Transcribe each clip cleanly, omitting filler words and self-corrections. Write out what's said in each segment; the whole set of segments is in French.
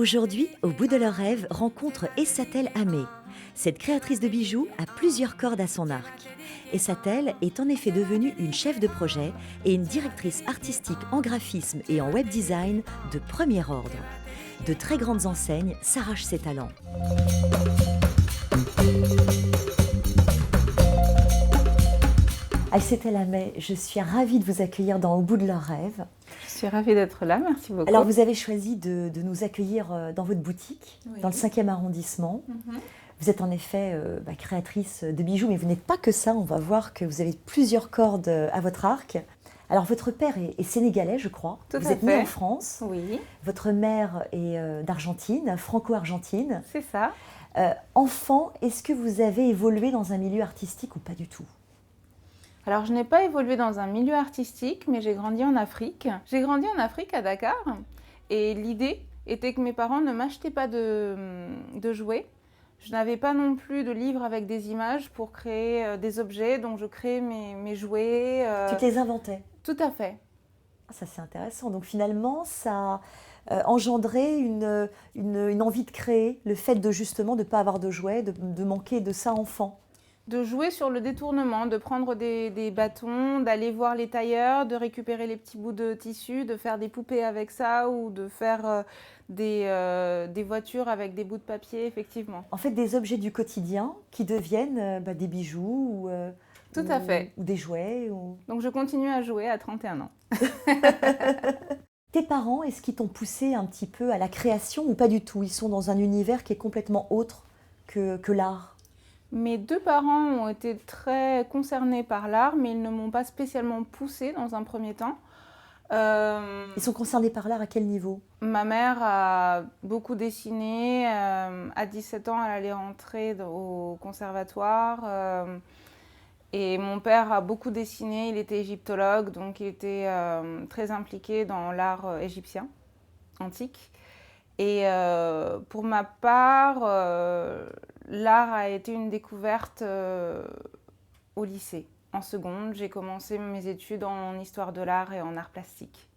Aujourd'hui, au bout de leur rêve, rencontre Essatel Amé. Cette créatrice de bijoux a plusieurs cordes à son arc. Essatel est en effet devenue une chef de projet et une directrice artistique en graphisme et en web design de premier ordre. De très grandes enseignes s'arrachent ses talents. Essatel Amé, je suis ravie de vous accueillir dans Au bout de leur rêve. Je suis ravie d'être là, merci beaucoup. Alors vous avez choisi de nous accueillir dans votre boutique, oui, dans le 5e arrondissement. Vous êtes en effet créatrice de bijoux, mais vous n'êtes pas que ça. On va voir que vous avez plusieurs cordes à votre arc. Alors votre père est sénégalais, je crois. Tout vous à êtes fait. né en France. Oui. Votre mère est d'Argentine, franco-argentine. C'est ça. Enfant, est-ce que vous avez évolué dans un milieu artistique ou pas du tout ? Alors, je n'ai pas évolué dans un milieu artistique, mais j'ai grandi en Afrique. J'ai grandi en Afrique, à Dakar, et l'idée était que mes parents ne m'achetaient pas de jouets. Je n'avais pas non plus de livres avec des images pour créer des objets, donc je créais mes jouets. Tu te les inventais ? Tout à fait. Ça, c'est intéressant. Donc finalement, ça a engendré une envie de créer, le fait de justement de ne pas avoir de jouets, de manquer de ça enfant. De jouer sur le détournement, de prendre des bâtons, d'aller voir les tailleurs, de récupérer les petits bouts de tissu, de faire des poupées avec ça ou de faire des voitures avec des bouts de papier, effectivement. En fait, des objets du quotidien qui deviennent des bijoux Tout à fait. Ou des jouets. Donc je continue à jouer à 31 ans. Tes parents, est-ce qu'ils t'ont poussé un petit peu à la création ou pas du tout ? Ils sont dans un univers qui est complètement autre que l'art. Mes deux parents ont été très concernés par l'art, mais ils ne m'ont pas spécialement poussée dans un premier temps. Ils sont concernés par l'art à quel niveau ? Ma mère a beaucoup dessiné. À 17 ans, elle allait rentrer au conservatoire. Et mon père a beaucoup dessiné. Il était égyptologue, donc il était très impliqué dans l'art égyptien, antique. Et pour ma part, l'art a été une découverte au lycée. En seconde, j'ai commencé mes études en histoire de l'art et en art plastique.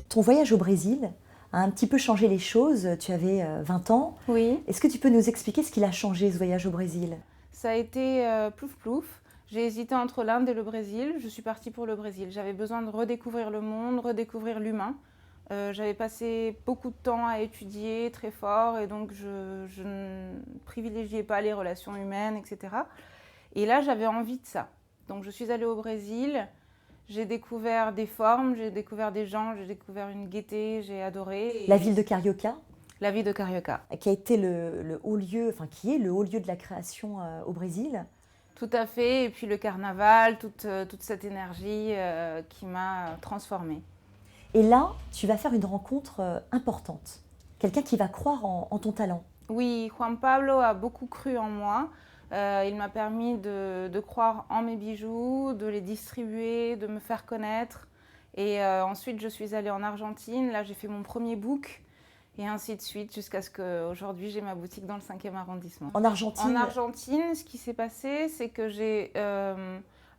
Ton voyage au Brésil a un petit peu changé les choses. Tu avais 20 ans. Oui. Est-ce que tu peux nous expliquer ce qu'il a changé, ce voyage au Brésil ? Ça a été plouf-plouf. J'ai hésité entre l'Inde et le Brésil. Je suis partie pour le Brésil. J'avais besoin de redécouvrir le monde, redécouvrir l'humain. J'avais passé beaucoup de temps à étudier très fort et donc je ne privilégiais pas les relations humaines, etc. Et là, j'avais envie de ça. Donc je suis allée au Brésil. J'ai découvert des formes, j'ai découvert des gens, j'ai découvert une gaieté, j'ai adoré. La ville de Carioca ? La ville de Carioca. Qui a été le haut lieu, enfin qui est le haut lieu de la création au Brésil. Tout à fait, et puis le carnaval, toute cette énergie qui m'a transformée. Et là, tu vas faire une rencontre importante. Quelqu'un qui va croire en ton talent. Oui, Juan Pablo a beaucoup cru en moi. Il m'a permis de croire en mes bijoux, de les distribuer, de me faire connaître. Et ensuite, je suis allée en Argentine. Là, j'ai fait mon premier book. Et ainsi de suite, jusqu'à ce qu'aujourd'hui, j'ai ma boutique dans le 5e arrondissement. En Argentine ? En Argentine, ce qui s'est passé, c'est que j'ai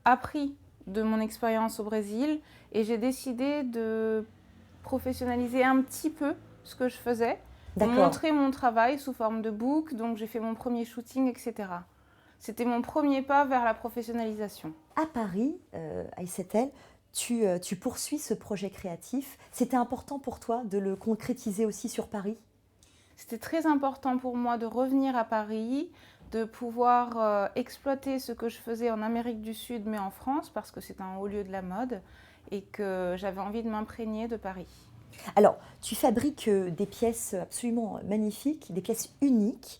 appris de mon expérience au Brésil et j'ai décidé de professionnaliser un petit peu ce que je faisais, de montrer mon travail sous forme de book. Donc, j'ai fait mon premier shooting, etc. C'était mon premier pas vers la professionnalisation. À Paris, à Essatel, tu poursuis ce projet créatif. C'était important pour toi de le concrétiser aussi sur Paris ? C'était très important pour moi de revenir à Paris, de pouvoir exploiter ce que je faisais en Amérique du Sud, mais en France, parce que c'est un haut lieu de la mode, et que j'avais envie de m'imprégner de Paris. Alors, tu fabriques des pièces absolument magnifiques, des pièces uniques,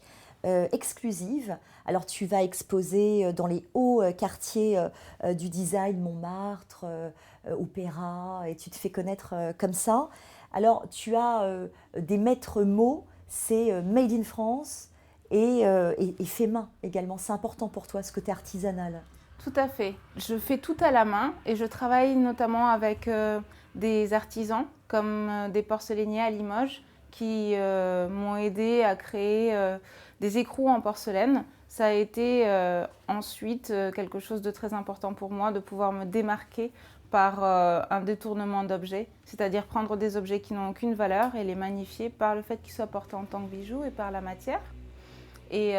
exclusives. Alors, tu vas exposer dans les hauts quartiers du design, Montmartre, Opéra, et tu te fais connaître comme ça. Alors, tu as des maîtres mots, c'est Made in France et fait main également. C'est important pour toi, ce côté artisanal. Tout à fait. Je fais tout à la main et je travaille notamment avec des artisans comme des porcelainiers à Limoges qui m'ont aidé à créer des écrous en porcelaine. Ça a été ensuite quelque chose de très important pour moi, de pouvoir me démarquer par un détournement d'objets, c'est-à-dire prendre des objets qui n'ont aucune valeur et les magnifier par le fait qu'ils soient portés en tant que bijoux et par la matière. Et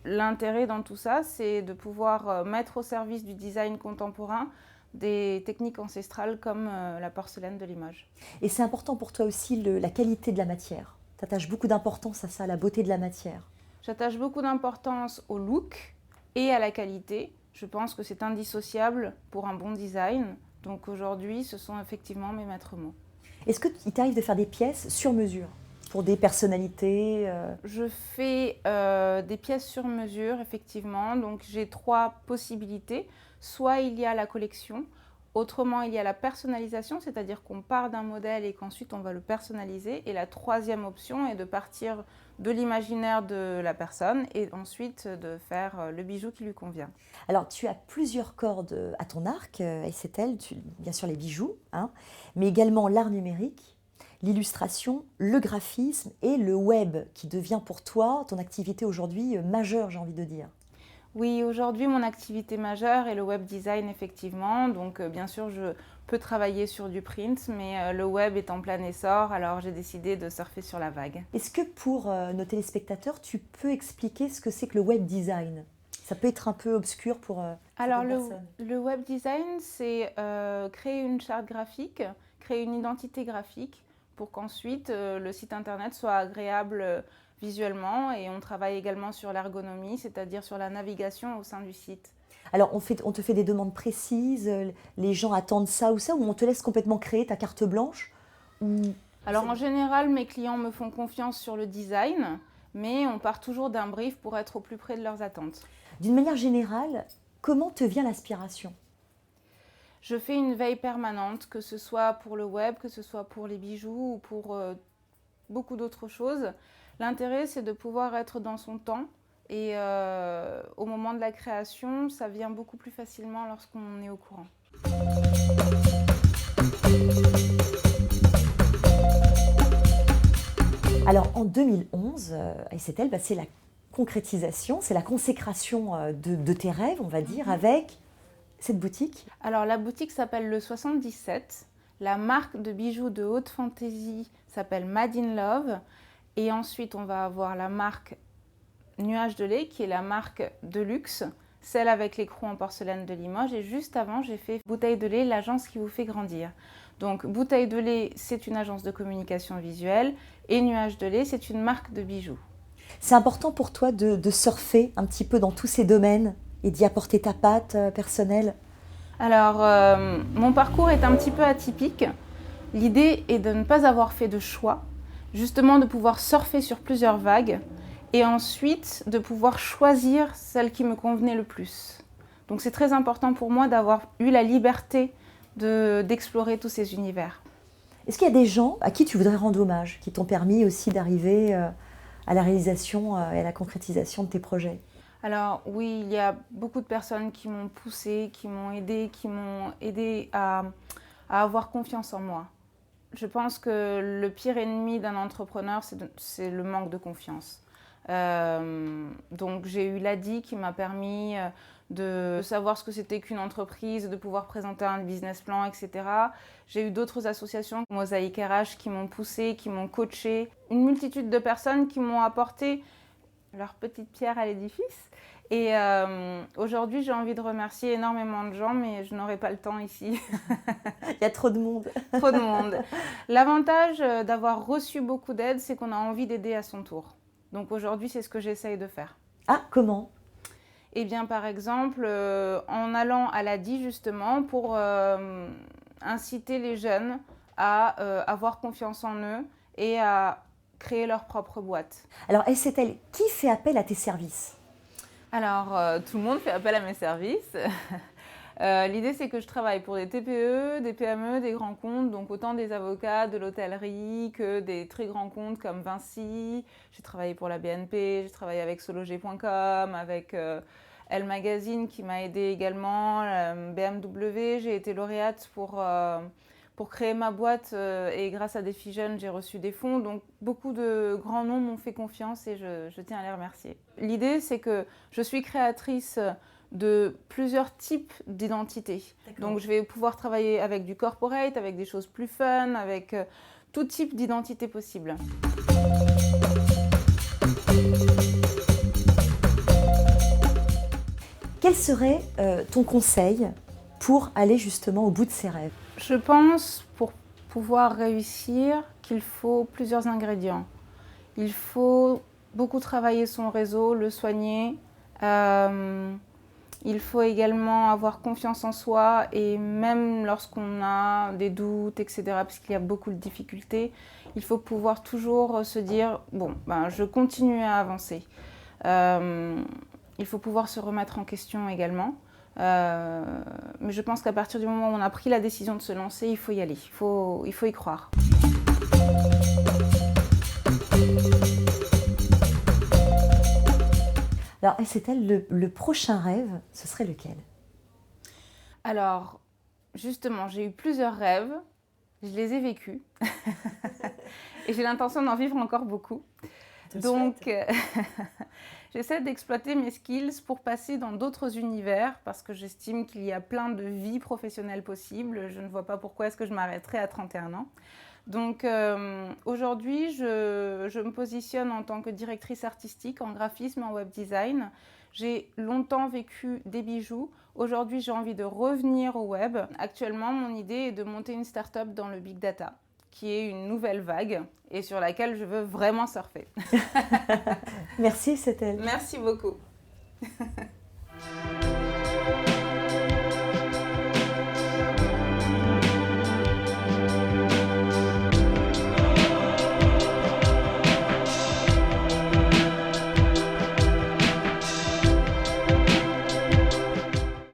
l'intérêt dans tout ça, c'est de pouvoir mettre au service du design contemporain des techniques ancestrales comme la porcelaine de Limoges. Et c'est important pour toi aussi la qualité de la matière. Tu attaches beaucoup d'importance à ça, à la beauté de la matière. J'attache beaucoup d'importance au look et à la qualité. Je pense que c'est indissociable pour un bon design. Donc aujourd'hui, ce sont effectivement mes maîtres mots. Est-ce qu'il t'arrive de faire des pièces sur mesure pour des personnalités Je fais des pièces sur mesure, effectivement. Donc j'ai 3 possibilités. Soit il y a la collection, autrement il y a la personnalisation, c'est-à-dire qu'on part d'un modèle et qu'ensuite on va le personnaliser. Et la 3e option est de partir de l'imaginaire de la personne et ensuite de faire le bijou qui lui convient. Alors, tu as plusieurs cordes à ton arc, Estelle, bien sûr les bijoux, hein, mais également l'art numérique, l'illustration, le graphisme et le web, qui devient pour toi ton activité aujourd'hui majeure, j'ai envie de dire. Oui, aujourd'hui, mon activité majeure est le web design, effectivement. Donc, bien sûr, je peux travailler sur du print, mais le web est en plein essor, alors j'ai décidé de surfer sur la vague. Est-ce que pour nos téléspectateurs, tu peux expliquer ce que c'est que le web design? Ça peut être un peu obscur pour Alors, certaines personnes. le web design, c'est créer une charte graphique, créer une identité graphique pour qu'ensuite le site internet soit agréable visuellement, et on travaille également sur l'ergonomie, c'est-à-dire sur la navigation au sein du site. Alors, on te fait des demandes précises, les gens attendent ça, ou on te laisse complètement créer ta carte blanche ou... Alors en général, mes clients me font confiance sur le design, mais on part toujours d'un brief pour être au plus près de leurs attentes. D'une manière générale, comment te vient l'inspiration? Je fais une veille permanente, que ce soit pour le web, que ce soit pour les bijoux ou pour beaucoup d'autres choses. L'intérêt, c'est de pouvoir être dans son temps, et au moment de la création, ça vient beaucoup plus facilement lorsqu'on est au courant. Alors en 2011, Estelle, c'est la concrétisation, c'est la consécration de tes rêves, on va dire, avec cette boutique. Alors la boutique s'appelle le 77, la marque de bijoux de haute fantaisie s'appelle Made in Love, et ensuite on va avoir la marque Nuage de lait qui est la marque de luxe, celle avec l'écrou en porcelaine de Limoges, et juste avant j'ai fait Bouteille de lait, l'agence qui vous fait grandir. Donc Bouteille de lait, c'est une agence de communication visuelle, et Nuage de lait, c'est une marque de bijoux. C'est important pour toi de surfer un petit peu dans tous ces domaines et d'y apporter ta patte personnelle? Alors, mon parcours est un petit peu atypique. L'idée est de ne pas avoir fait de choix, justement de pouvoir surfer sur plusieurs vagues et ensuite de pouvoir choisir celle qui me convenait le plus. Donc c'est très important pour moi d'avoir eu la liberté d'explorer tous ces univers. Est-ce qu'il y a des gens à qui tu voudrais rendre hommage, qui t'ont permis aussi d'arriver à la réalisation et à la concrétisation de tes projets? Alors oui, il y a beaucoup de personnes qui m'ont poussée, qui m'ont aidé à avoir confiance en moi. Je pense que le pire ennemi d'un entrepreneur, c'est le manque de confiance. Donc j'ai eu l'ADI qui m'a permis de savoir ce que c'était qu'une entreprise, de pouvoir présenter un business plan, etc. J'ai eu d'autres associations, Mosaïque RH, qui m'ont poussée, qui m'ont coachée. Une multitude de personnes qui m'ont apporté leur petite pierre à l'édifice. Et aujourd'hui, j'ai envie de remercier énormément de gens, mais je n'aurai pas le temps ici. Il y a trop de monde. Trop de monde. L'avantage d'avoir reçu beaucoup d'aide, c'est qu'on a envie d'aider à son tour. Donc aujourd'hui, c'est ce que j'essaye de faire. Ah, comment? Eh bien, par exemple, en allant à l'ADI, justement, pour inciter les jeunes à avoir confiance en eux et à créer leur propre boîte. Alors, Estelle, qui fait appel à tes services? Alors, tout le monde fait appel à mes services. L'idée, c'est que je travaille pour des TPE, des PME, des grands comptes, donc autant des avocats, de l'hôtellerie que des très grands comptes comme Vinci. J'ai travaillé pour la BNP, j'ai travaillé avec Sologer.com, avec Elle Magazine qui m'a aidé également, BMW. J'ai été lauréate pour pour créer ma boîte et grâce à Défi Jeunes, j'ai reçu des fonds. Donc beaucoup de grands noms m'ont fait confiance et je tiens à les remercier. L'idée, c'est que je suis créatrice de plusieurs types d'identités. Donc je vais pouvoir travailler avec du corporate, avec des choses plus fun, avec tout type d'identité possible. Quel serait ton conseil pour aller justement au bout de ses rêves? Je pense, pour pouvoir réussir, qu'il faut plusieurs ingrédients. Il faut beaucoup travailler son réseau, le soigner. Il faut également avoir confiance en soi et même lorsqu'on a des doutes, etc., parce qu'il y a beaucoup de difficultés, il faut pouvoir toujours se dire « bon, je continue à avancer ». Il faut pouvoir se remettre en question également. Mais je pense qu'à partir du moment où on a pris la décision de se lancer, il faut y aller, il faut y croire. Alors, Estelle, le prochain rêve, ce serait lequel? Alors, justement, j'ai eu plusieurs rêves, je les ai vécus et j'ai l'intention d'en vivre encore beaucoup. Donc, j'essaie d'exploiter mes skills pour passer dans d'autres univers parce que j'estime qu'il y a plein de vies professionnelles possibles. Je ne vois pas pourquoi est-ce que je m'arrêterais à 31 ans. Donc aujourd'hui, je me positionne en tant que directrice artistique en graphisme et en web design. J'ai longtemps vécu des bijoux. Aujourd'hui, j'ai envie de revenir au web. Actuellement, mon idée est de monter une start-up dans le big data, qui est une nouvelle vague et sur laquelle je veux vraiment surfer. Merci, Estelle. Merci beaucoup.